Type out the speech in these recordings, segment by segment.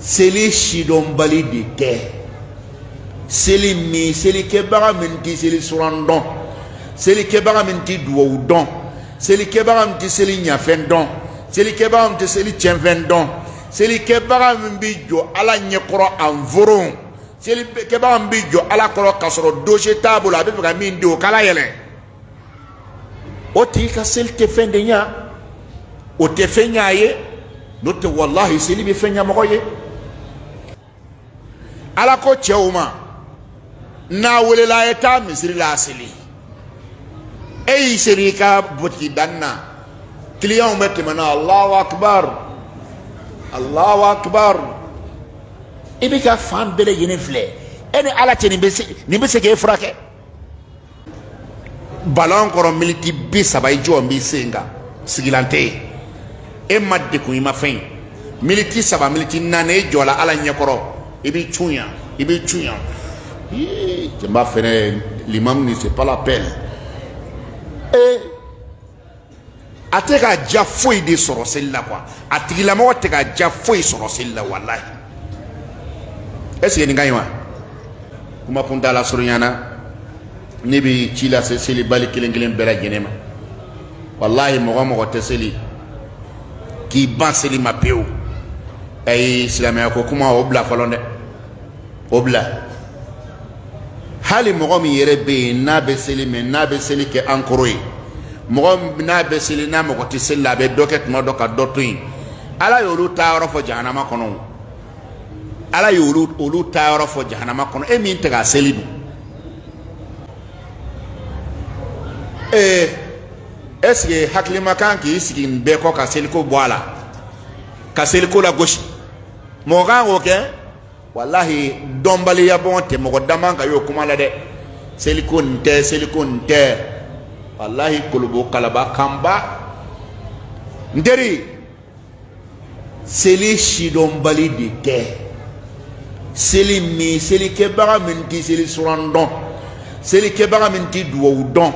seli sidon bali de kɛ seli min seli kɛbaga min tɛ seli suran dɔn seli kɛbaga min tɛ duwawu dɔn seli kɛbaga min tɛ seli ɲafɛn dɔn seli kɛbaga min tɛ seli tiɲɛfɛn dɔn seli kɛbaga min bɛ jɔ ala ɲɛkɔrɔ anforon seli kɛbaga min bɛ jɔ ala kɔrɔ k'a sɔrɔ dossier t'a bolo a bɛ fɛ ka min di o k'ala yɛlɛ o tigi ka seli tɛ fɛn de ɲa o tɛ fɛn ɲa a ye n'o tɛ walahi seli bɛ fɛn ɲɛmɔgɔ ye ala ko cɛw ma n'a welela a ye taa misiri la a seli e y'i seli i ka butigi danni na client bɛ tɛmɛ na Allahu akbar Allahu akbar i bɛ ka fan bɛɛ lajɛlen filɛ e ni ala cɛ nin bɛ se k'e furakɛ ballon kɔrɔ miniti 30 i jɔ n b'i sen kan sigilan tɛ yen e ma dekun i ma fɛn miniti 3 miniti 4 e jɔla ala ɲɛkɔrɔ i b'i cunya i b'i cunya jɛnba fɛnɛ l'imam ni c'est pas la peine a tɛ ka ja foyi de sɔrɔ seli la quoi a tigilamɔgɔ tɛ ka ja foyi sɔrɔ seli la walahi est-ce que nin ka ɲi wa kuma kuntala surunyana ne bɛ ci lase seli bali kelen kelen bɛɛ lajɛlen ma walahi mɔgɔ mɔgɔ tɛ seli k'i ban seli ma pewu ayi silamɛya ko kuma o bila fɔlɔ dɛ o bila hali mɔgɔ min yɛrɛ bɛ yen n'a bɛ seli mɛ n'a bɛ seli kɛ an kɔrɔ ye mɔgɔ n'a bɛ seli n'a mɔgɔ tɛ seli la a bɛ dɔ kɛ tuma dɔ ka dɔ to yen ala y'olu ta yɔrɔ fɔ jahanama kɔnɔ ala y'olu ta yɔrɔ fɔ jahanama kɔnɔ e min tɛ ka seli dun est-ce que hakilima kan k'i sigi nin bɛɛ kɔ ka seliko bɔ a la ka seliko la gosi mɔgɔ kan k'o kɛ walahi dɔnbaliya bɔn tɛ mɔgɔ dama ka y'o kuma la dɛ seliko nin tɛ seliko nin tɛ walahi kolobo kalaba kanba n teri seli sidɔnbali de kɛ seli min seli kɛbaga min tɛ seli suran dɔn seli kɛbaga min tɛ duwawu dɔn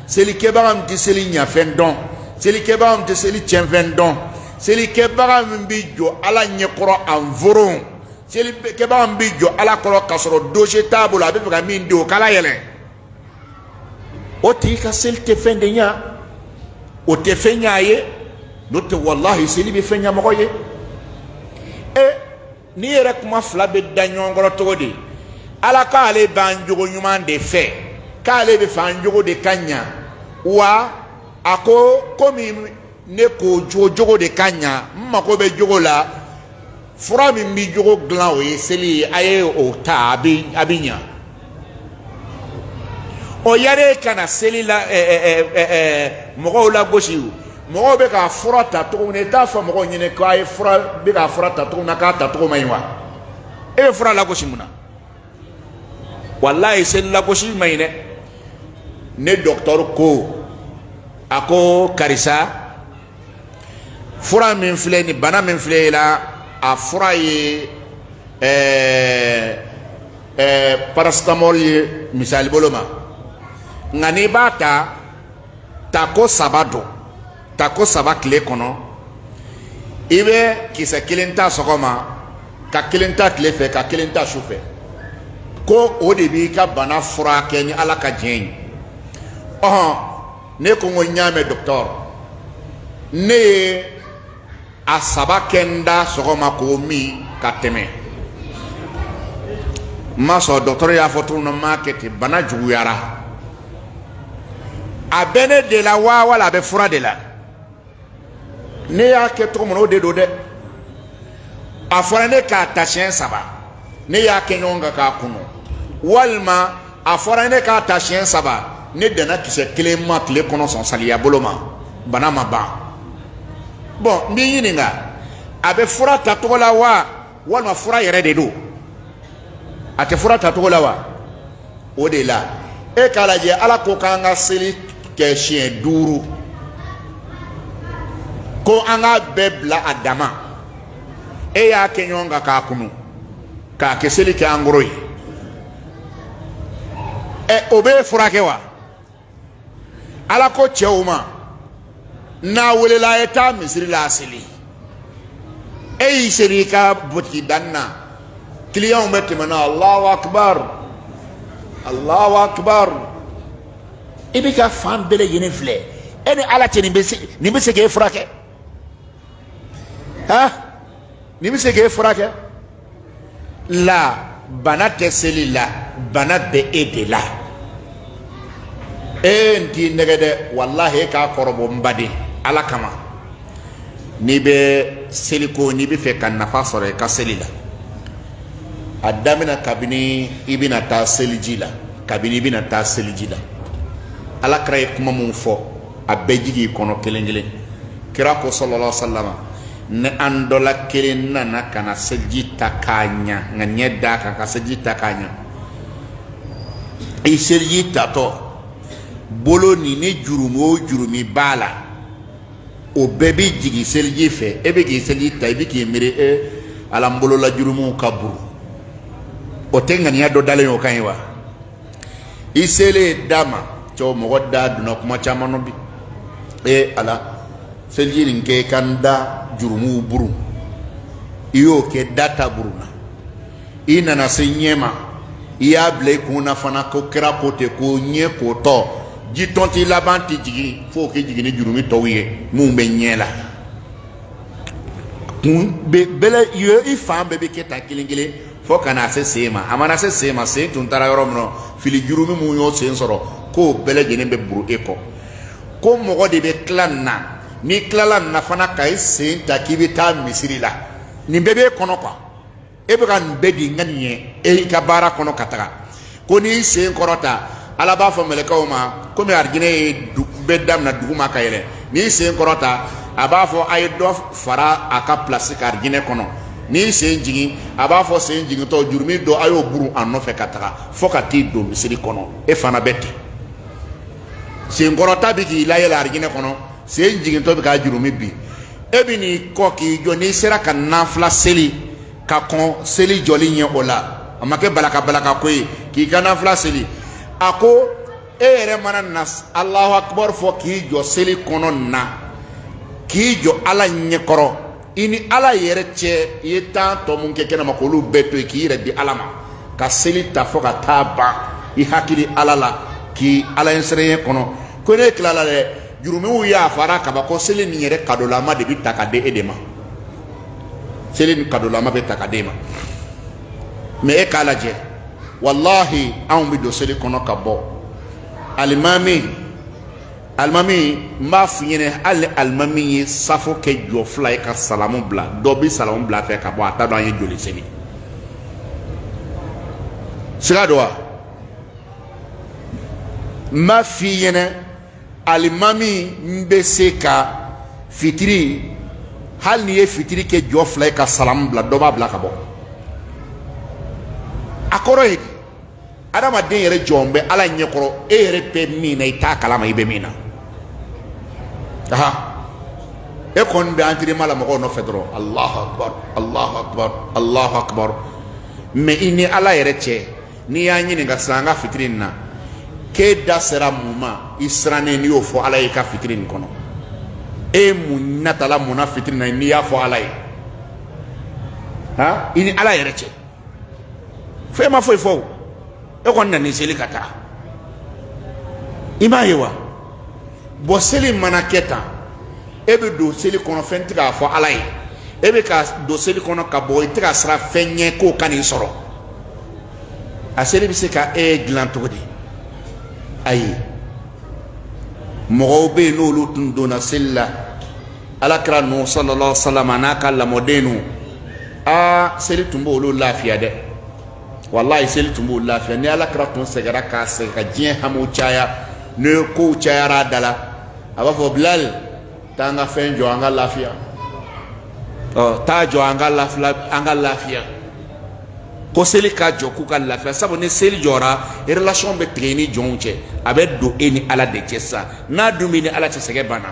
seli kɛbaga min tɛ seli ɲafɛn dɔn seli kɛbaga min tɛ seli tiɲɛfɛn dɔn seli kɛbaga min bɛ jɔ ala ɲɛkɔrɔ anforon seli kɛbaga min bɛ jɔ ala kɔrɔ k'a sɔrɔ dossier t'a bolo a bɛ fɛ ka min di o k'ala yɛlɛ o tigi ka seli tɛ fɛn de ɲa o tɛ fɛn ɲa a ye n'o tɛ walahi seli bɛ fɛn ɲɛmɔgɔ ye n'i yɛrɛ kuma fila bɛ da ɲɔgɔn kɔrɔ cogo di ala k'ale b'an jogo ɲuman de fɛ k'ale bɛ fɛ an jogo de ka ɲa wa a ko komi ne ko jogo de ka ɲa n mago bɛ jogo la fura min bɛ jogo dilan o ye seli ye a ye o ta a bɛ ɲa o yɛrɛ kana seli la mɔgɔw la gosi mɔgɔw bɛ ka fura ta cogo min na i t'a fɔ mɔgɔw ɲɛna k'a ye fura bɛ ka fura ta cogo min na k'a ta cogo man ɲi wa e bɛ fura lagosi mun na walayi seli lagosi man ɲi dɛ ne dɔkitɔri ko a ko karisa fura min filɛ nin bana min filɛ i la a fura ye paracetamol ye misali bolo ma nka n'i b'a ta ko 3 don ta ko 3 tile kɔnɔ i bɛ kisɛ 1 ta sɔgɔma ka 1 ta tile fɛ ka 1 ta su fɛ ko o de b'i ka bana furakɛ ni ala ka diɲɛ ye ne ko n ko n y'a mɛn dɔkitɔri ne ye a 3 kɛ n da sɔgɔma k'o min ka tɛmɛ n ma sɔn dɔkitɔri y'a fɔ cogo min na n m'a kɛ ten bana juguyara a bɛ ne de la wa wala a bɛ fura de la ne y'a kɛ cogo min na o de don dɛ a fɔra ne k'a ta siɲɛ 3 ne y'a kɛ ɲɔgɔn kan k'a kunu walima a fɔra ne k'a ta siɲɛ 3 ne danna kisɛ 1 ma tile kɔnɔ sɔn saliya bolo ma bana ma ban bon n b'i ɲininka a bɛ fura ta cogo la wa walima fura yɛrɛ de don a tɛ fura ta cogo la wa o de la e k'a lajɛ ala ko k'an ka seli kɛ siɲɛ 5 ko an k'a bɛɛ bila a dama e y'a kɛ ɲɔgɔn kan k'a kunu k'a kɛ seli kɛ an kɔrɔ ye o bɛ furakɛ wa ala ko cɛw ma n'a welela a ye taa misiri la a seli e seli ka botiki danna client metti mana Allahu akbar Allahu akbar ibi ka fan bele yene fle eni ala tini ni be se ke frake ha ni be se ke frake la banate seli la banat be ede la enti negede wallahi ka korobo mbadi ala kama ni be seli ko ni be fe kan nafa sore ka seli la adamina kabini ibina ta seli jila kabini ibina ta seli jila ala kray kuma mun fo abejigi kono kelengele kira ko sallallahu alaihi wasallam ne andola kelen nana kana selji takanya nganyeda ka selji takanya e selji tato bolo ni ne jurumo jurumi bala o bebi jigi selji fe ebe ki selji ta ibi ki mere ala mbolo la jurumu kaburu o tengani ya do dale no kanwa isele dama cho mo godda duna kuma chamano bi ala selji nke kanda jurumu buru iyo ke data buruna ina na senyema iya ble kuna fana ko kira pote ko nye ko to jitonti labanti jigi fo ke jigi ni jurumi to wiye mu be nyela be bele yo ifam be ke ta kilingile fo kana se sema amana se sema se tun tara yoromno fili jurumi mu yo se soro ko bele jene be buru eko ko mo de be clan na ni klala na fana kai sen ta kibita misiri la ni bebe kono kwa ebe kan bedi nganye e ka bara kono kataka ko ni sen korota ala ba fa meleka o ma ko mi argine bedam na duguma kayele ni sen korota aba fo ay do fara aka place ka argine kono ni sen jigi aba fo sen jigi to jurmi do ayo buru anno fe kataka fo ka ti do misiri kono e fana beti sen korota bi ki la yela argine kono se jigin to be ka jurumi bi ebi ni ko ki jo ni sera ka nafla seli ka kon seli joli nye ola amake balaka ko ki ka nafla seli ako ere mana nas Allahu akbar fo ki jo seli kono na ki jo ala nye koro ini ala yere che yeta to mun ke kena makolu beto ki yere di alama ka seli ta fo ka taba I hakili ala la ki ala ensere kono ko ne klala le jurumu ya fara kaba ko seli ni yere kadolama de bitaka de edema seli ni kadolama betaka de ma me e kala je wallahi an bi do seli kono kabo almami ma fiene almami safo ke jo fly ka salamu bla do bi salamu bla fe kabo ata do an joli seli sira do ma fiene alimami mbese ka fitiri hal ni ye fitiri ke jo fly ka salam bla do ba bla ka bo akoro he adama den yere jombe ala nyekoro e yere pe mi na ita kalama ibe mina aha e kon be antiri mala mo no fedro Allahu akbar Allahu akbar Allahu akbar me ini ala yere che ni ya nyini ga sanga fitirin na ke da sera muma israne ni ofo ala e ka fitrin kono e munata la muna fitrin na ni ya fo ala e ha ini ala yere che fe ma fo fo e kon na ni seli kata imayewa bo seli manaketa e be do seli kono fenti ga fo ala e be ka do seli kono ka bo itra sra fenye ko kani soro a seli bi se ka e glantodi ayi mɔgɔw bɛ yen n'olu tun donna seli la alakira nu sallallahu alaihi wasallam n'a ka lamɔdennu seli tun b'olu lafiya dɛ wallahi seli tun b'olu lafiya ni alakira tun sɛgɛra k'a sɛgɛ ka diɲɛ hamu caya ni kow cayara a da la a b'a fɔ Bilal taa an ka fɛn jɔ an ka lafiya taa jɔ an ka lafiya ko seli ka jɔ k'u ka lafiya sabu ni seli jɔra relation bɛ tigɛ ni jɔnw cɛ a bɛ don e ni ala de cɛ sa n'a dun bɛ ni ala cɛ sɛgɛ banna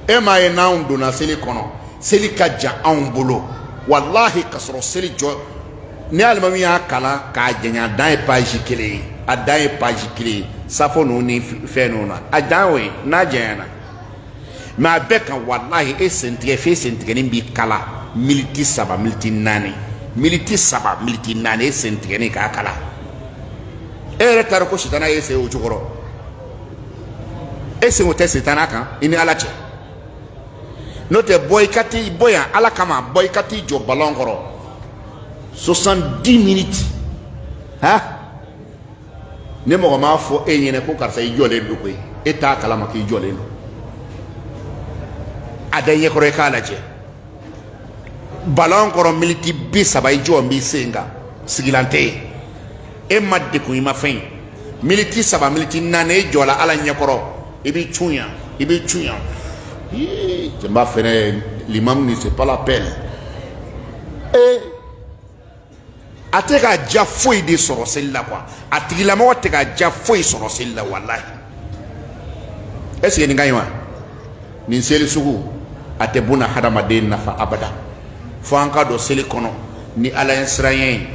e m'a ye n'anw donna seli kɔnɔ seli ka jan anw bolo wallahi ka sɔrɔ seli jɔ ni alimami y'a kalan k'a janya a dan ye page kelen ye a dan ye page kelen ye safo ninnu ni fɛn ninnu na a dan y'o ye n'a janyana ma beka wallahi e sentige fe sentige ni bi kala militi saba militi nani e sentige ni ka kala ere tar ko sitana e se o chukoro e se o te sitana kan ini ala che no te boykati boya ala kama boykati jo ballon koro 70 minutes ha ne mo ma fo e nyene ko karsa i jole du ko e ta kala ma ki jole no adaye ko re kala je ballon koro militi bi saba i jo mbi senga sigilante e madde ko ima fen militi saba militi nane jola ala nyakoro ibi chunya je m'a fait l'imam ni c'est pas la peine et ateka ja foi de soro sella quoi atigila mo ateka ja foi soro sella wallahi est-ce que ni ngaywa ni seli sugu atebuna hadama de nafa abada fo anka do seli kono ni ala israyen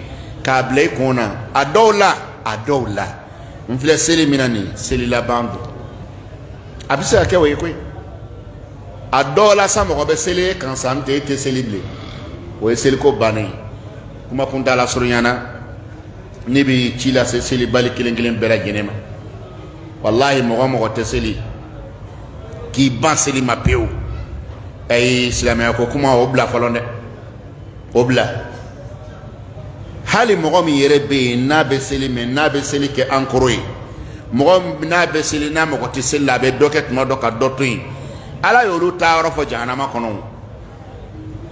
ka blay kona adawla mfle seli minani seli la bande abisa ke way koy adola samo ko be seli kan samte te selible o seli ko bani kuma punta la surunyana ni bi chila se seli bali kilen bela genema wallahi mo te seli ki ban seli mapeo ay islamia ko kuma obla falonde obla hali mo mi yere be na be seli ke ankoroy mo na be seli na mo ko te seli la be doket no doka dotuin ala yolu taaro fo jahannama kono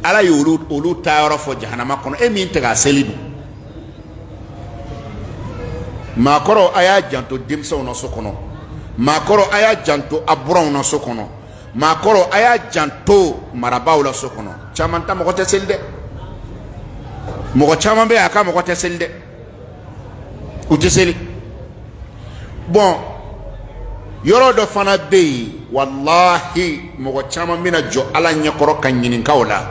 ala yolu taaro fo jahannama kono e min tega selidu makoro aya janto dimso no sokono makoro aya janto abron no sokono makoro aya janto marabaw la sokono chamanta mo ko te selde mo ko chama be aka mo ko te selde u te seli bon yoro do fana be wallahi mo chama mina jo ala nyakoro kanyinin kawla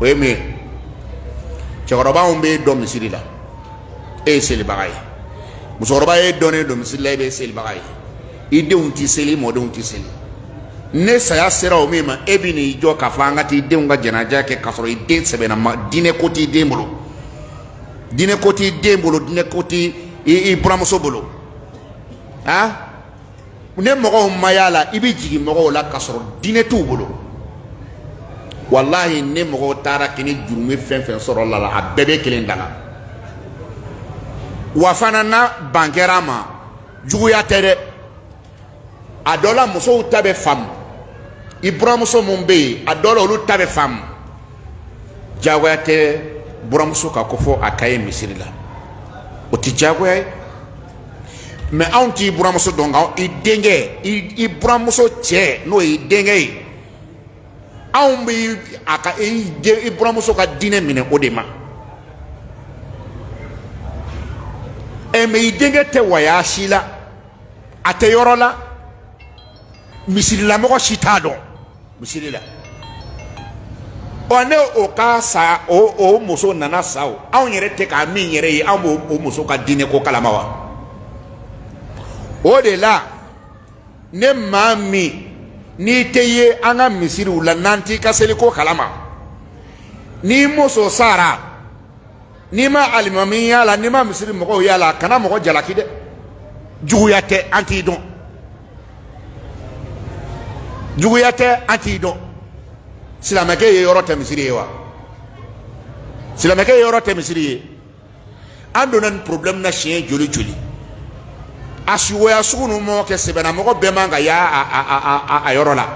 weme chakoroba umbe do misirila e seli bagay musoroba e donné do misirila be seli bagay ide unti seli mo de unti seli ne saya sera o mema ebini jo kafanga ti de unga janaja ke kasoro ide sebena ma dine koti dembolo dine koti ibramuso bolo ha ne mogo mayala ibi jigi mogo la kasoro dine tu bolo wallahi ne mogo tara kini jurume fen soro la a bebe kelen dala wa fana na bankera ma juguya tere adola muso tabe fam ibramuso mumbe adola olu tabe fam jagoya tere buramuso ka kofo akaye misirila o ti jagoya mais on ti buramuso donga i denge i buramuso che no i denge on bi aka i buramuso ka dine mine odema e me i denge te waya shila ate yorola misirila mo shitado misirila one o ka sa o muso nana sao on yere te ka min yere yi on o muso ka dine ko kalamawa o de la ne mami ni teye anga misiri ula nanti kaseli ko kalama ni muso sara ni ma alimami yala ni ma misiri mogo yala kana mogo jalaki de juguyate anti don silamake ye yoro te misiri wa silamake ye yoro te misiri andonan problem na chien joli asiwoya sugunu mo ke sebena mogo bemanga ya a yoro la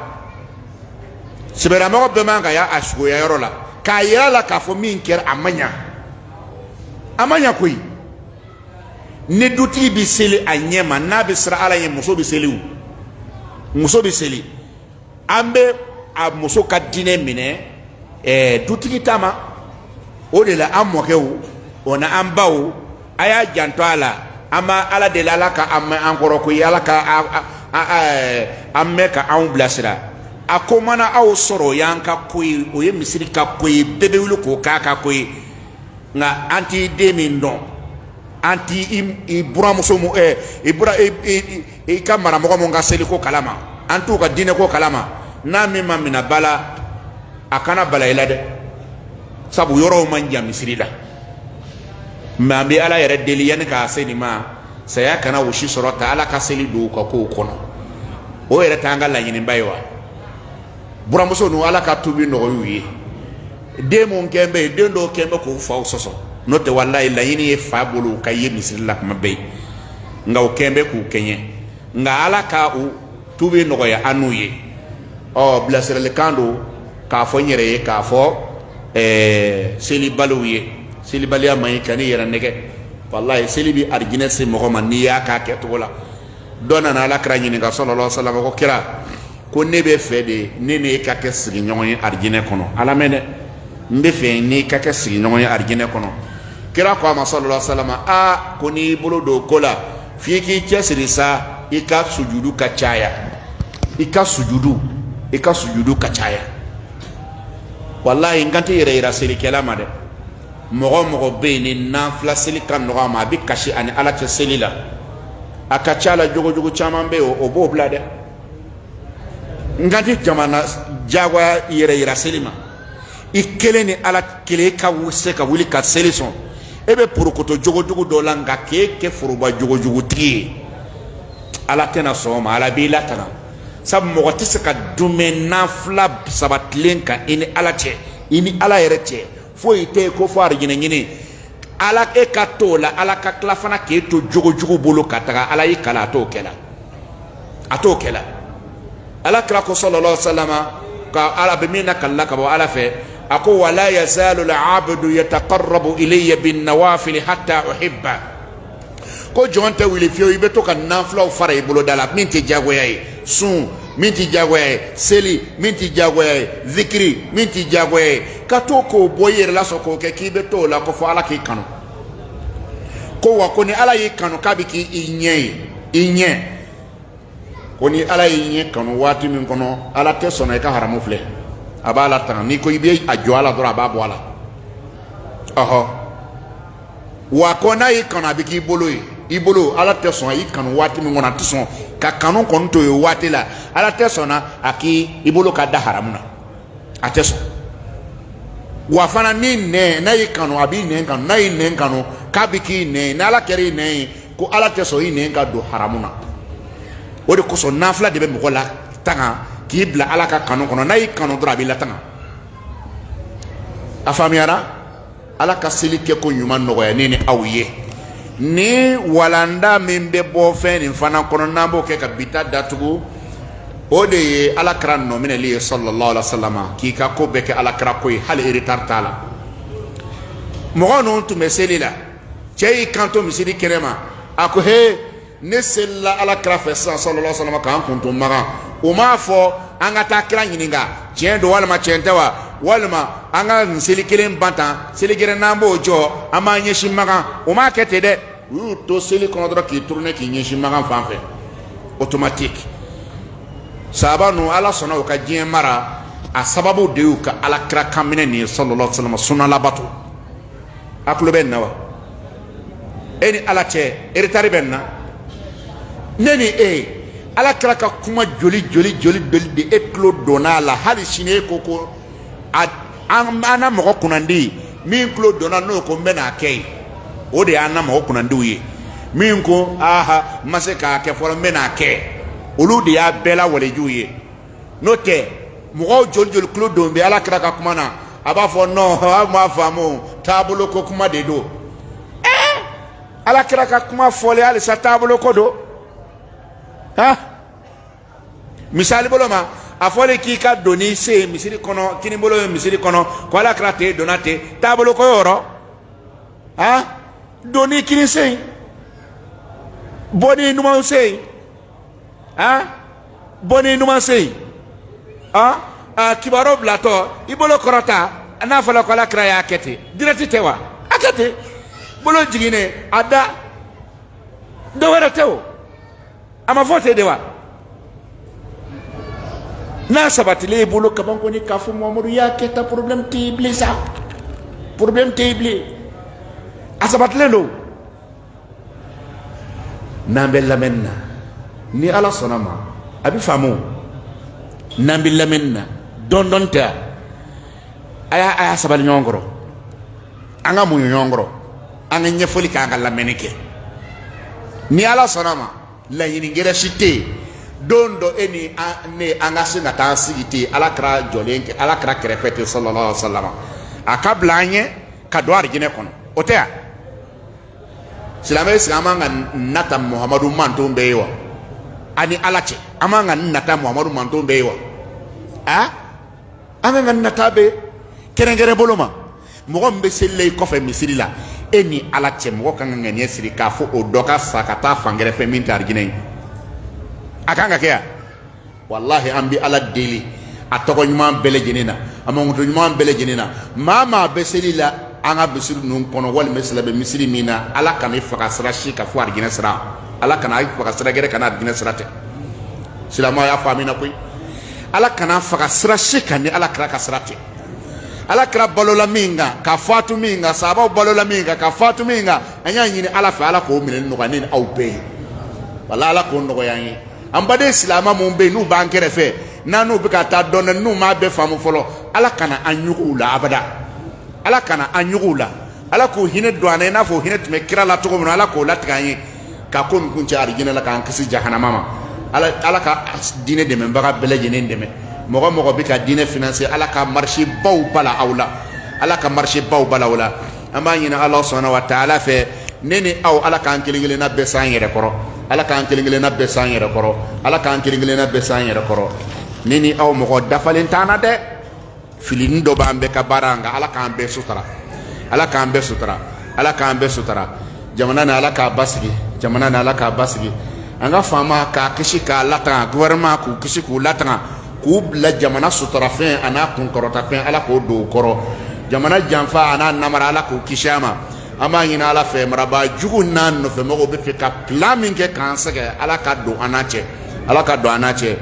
sebena mogo bemanga ya asiwoya yoro la ka yira la ka fo min ker amanya koy ne duti bi seli anyema na bi sra ala ye muso bi seli ambe a muso ka dine mine duti tama o de la amokewu ona ambawu aya janto ala ama ala de la ka amma ankoro ko yala ka amme ka an blasira akomana aw soro yanka koy o ye misiri ka koy bebe wulu ko ka koy nga anti demindo anti iburamuso mu ibura ka mara mo nga seli ko kalama an t'u ka diinɛ ko kalama n'a min ma minɛ bala a kana bala i la dɛ sabu yɔrɔw man jan misiri la mais an bɛ ala yɛrɛ deli yanni k'a se nin ma saya kana wusi sɔrɔ ta ala ka seli don u ka kow kɔnɔ o yɛrɛ t'an ka laɲiniba ye wa buramuso ninnu ala ka tubi nɔgɔya u ye den mun kɛn bɛ yen den dɔw kɛn bɛ k'u faw sɔsɔ n'o tɛ walayi laɲini ye fa bolo ka ye misiri la kuma bɛɛ nka o kɛn bɛ k'u kɛɲɛ nka ala ka u tubi nɔgɔya an n'u ye bilasiralikan don k'a fɔ n yɛrɛ ye k'a fɔ selibaliw ye selibaliya man ɲi ka n'i yɛrɛ nɛgɛ walayi seli bɛ arijinɛ se mɔgɔ ma n'i y'a k'a kɛcogo la dɔ nana ala kira ɲininka sallallahu alaihi wasallam ko kira ko ne bɛ fɛ de ne n'e ka kɛ sigiɲɔgɔn ye arijinɛ kɔnɔ ala mɛn dɛ n bɛ fɛ n'e ka kɛ sigiɲɔgɔn ye arijinɛ kɔnɔ kira ko a ma sallallahu alaihi wasallam ko n'i bolo don ko la f'i k'i cɛsiri sa i ka sujudu ka caya i ka sujudu ka caya walayi n kan tɛ yɛrɛ yira selikɛla ma dɛ mɔgɔ o mɔgɔ bɛ yen ni nafila seli ka nɔgɔ a ma a bɛ kasi ani ala cɛ seli la a ka ca la jogo caman bɛ yen o b'o bila dɛ n kan tɛ jamana jagoya yɛrɛ yira seli ma i kelen ni ala kelen ka se ka wuli ka seli sɔn e bɛ porokoto jogo dɔ la nka k'e kɛ foroba jogotigi ye ala tɛna sɔn o ma ala b'i latanga sabu mɔgɔ tɛ se ka dumɛ nafila sabatilen kan i ni ala cɛ i ni ala yɛrɛ cɛ foyi tɛ yen ko fɔ arijinɛ ɲini ala e ka t'o la ala ka tila fana k'e to jogojugu bolo ka taga ala y'i kala a t'o kɛla ala kira ko sallallahu alaihi wasallam ka ala bɛ min na kalila ka bɔ ala fɛ a ko wala yazalu al-abdu yataqarrabu ilayya bin nawafil hatta uhibba ko jɔn tɛ wuli fiyewu i bɛ to ka nafilaw fara i bolo da la min tɛ jagoya ye sun min tɛ jagoya ye seli min tɛ jagoya ye zikiri min tɛ jagoya ye ka to k'o bɔ i yɛrɛ la sɔn k'o kɛ k'i bɛ t'o la ko fɔ ala k'i kanu ko wa ko ni ala y'i kanu k'a bɛ k'i ɲɛ ye i ɲɛ ko ni ala y'i ɲɛ kanu waati min kɔnɔ ala tɛ sɔnna i ka haramu filɛ a b'a la tanga n'i ko i bɛ a jɔ a la dɔrɔn a b'a bɔ a la ɔhɔ wa ko n'a y'i kanu a bɛ k'i bolo ye i bolo ala tɛ sɔn i kanu waati min kɔnɔ a tɛ sɔn ka kanu kɔni to yen waati la ala tɛ sɔn a k'i bolo ka da haramu na a tɛ sɔn wa fana ni nɛn n'a y'i kanu a b'i nɛn kanu n'a y'i nɛn kanu k'a bɛ k'i nɛn ni ala kɛra i nɛn ye ko ala tɛ sɔn i nɛn ka don haramu na o de kosɔn nafila de bɛ mɔgɔ la tanga k'i bila ala ka kanu kɔnɔ n'a y'i kanu dɔrɔn a b'i latanga a faamuyara ala ka seli kɛ ko ɲuman nɔgɔya ne ni aw ye ni walanda min bɛ bɔ fɛn nin fana kɔnɔ n'an b'o kɛ ka bita datugu o de ye ala kira nɔminɛli ye sallallahu alaihi wasallam k'i ka ko bɛɛ kɛ ala kira ko ye hali retard t'a la mɔgɔ ninnu tun bɛ seli la cɛ y'i kanto misiri kɛnɛ ma a ko he ne selila ala kira fɛ sisan sallallahu alaihi wasallam k'an kun to magan o m'a fɔ an ka taa kira ɲininka tiɲɛ don walima tiɲɛ tɛ wa walima an ka nin seli kelen ban tan seli gɛrɛ n'an b'o jɔ an b'an ɲɛsin magan o m'a kɛ ten dɛ u y'u to seli kɔnɔ dɔrɔn k'i tourner k'i ɲɛsin magan fan fɛ automatique sahaba ninnu ala sɔnna u ka diɲɛ mara a sababu de y'u ka ala kira kanminɛ nin ye sallallahu alaihi wasallam sunna labato a tulo bɛ nin na wa e ni ala cɛ retard bɛ nin na ne ni e ala kira ka kuma joli de e tulo donna a la hali sini e ko ko an na mɔgɔ kunnandi min tulo donna n'o ko n bɛ n'a kɛ ye o de y'an na mɔgɔ kunnandiw ye min ko aha n ma se k'a kɛ fɔlɔ n bɛ n'a kɛ olu de y'a bɛɛ la walejuw ye n'o tɛ mɔgɔw joli tulo don bɛ ala kira ka kuma na a b'a fɔ non aw m'a faamu taabolo ko kuma de don ala kira ka kuma fɔlen halisa taabolo ko don misali bolo ma a fɔlen k'i ka doni se ye misiri kɔnɔ kini bolo ye misiri kɔnɔ ko ala kira te donna ten taabolo ko yɔrɔ doni kini se yen bɔni ɲuman se yen bɔni ɲuman se yen kibaru bilatɔ i bolo kɔrɔta n'a fɔra ko ala kira y'a kɛ ten direct tɛ wa a kɛ ten bolo jiginnen a da dɔ wɛrɛ tɛ o a ma fɔ ten de wa n'a sabatilen i bolo kaban kɔni k'a fɔ Muhamadu y'a kɛ tan problème tɛ yen bilen sa problème tɛ yen bilen a sabatilen don n'an bɛ lamɛnni na ni ala sɔnna ma a bɛ faamu nambilla minna don don ta aya sabal nyongro anga mu nyongro anga nyefoli ka anga lamenike ni ala sonama la yini ngere shite dondo eni ne anga singa ta sigiti ala kra jolenke ala kra krefete sallallahu alaihi wasallam akablanye kadwar gine kono otea silame silama nata muhammadu manto mbewa ani alache amanga nata muhammadu manto mbewa amanga nata be kerengere boloma mogo mbe selle kofe misiri la eni alache mogo kanga ngene siri ka fo odoka sakata fangere fe min targine akanga kya wallahi ambi ala deli atoko nyuma bele jenina amongo nyuma bele jenina mama be selila anga bisiri nun kono wal mesela be misiri mina ala kan ifaka sira shika fo argine sira ala kan ifaka sira gere kan argine sira te silama ya famina koy ala kan afaka sira shika ni ala kra ka sira te ala kra balola minga ka fatu minga saba balola minga ka fatu minga anya nyini ala fa ala ko minen no ganin au be wala ala ko ndo yanyi ambade silama mo be nu bankere fe nanu be ka ta don nu ma be famu folo ala kana anyugo la abada ala kana anyugo la ala ko hine doane na fo hine tme kira la to ko ala ko la tganyi ka ko kun ci arjina la kan kisi jahannama ala ka dine de men baga bele jenen de men mogo bi ka dine financer ala ka marché baw bala awla ala ka marché baw bala awla amanyina allah subhanahu wa ta'ala fe nene aw ala kan kilingile na be sanyere koro ala kan kilingile na be sanyere koro ala kan kilingile na be sanyere koro nini aw mogo dafalen tana de filin do bambe ka baranga ala kan be sutra ala kan be sutra ala kan be sutra jamana na ala ka basigi jamana na ala ka basigi anga fama ka kishi ka lata gouvernement ku kishi ku lata ku la jamana sutra fin ana kun korota fin ala ko do koro jamana janfa ana namara ala ko kishama ama nyina ala fe maraba jugu nan no fe mo be fe ka planning ke kansage ala ka do anache ala ka do anache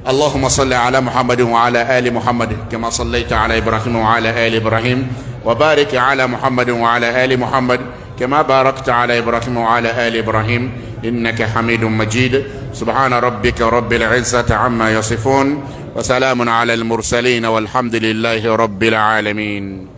اللهم صل على محمد وعلى آل محمد كما صليت على إبراهيم وعلى آل إبراهيم وبارك على محمد وعلى آل محمد كما باركت على إبراهيم وعلى آل إبراهيم إنك حميد مجيد سبحان ربك رب العزة عما يصفون وسلام على المرسلين والحمد لله رب العالمين.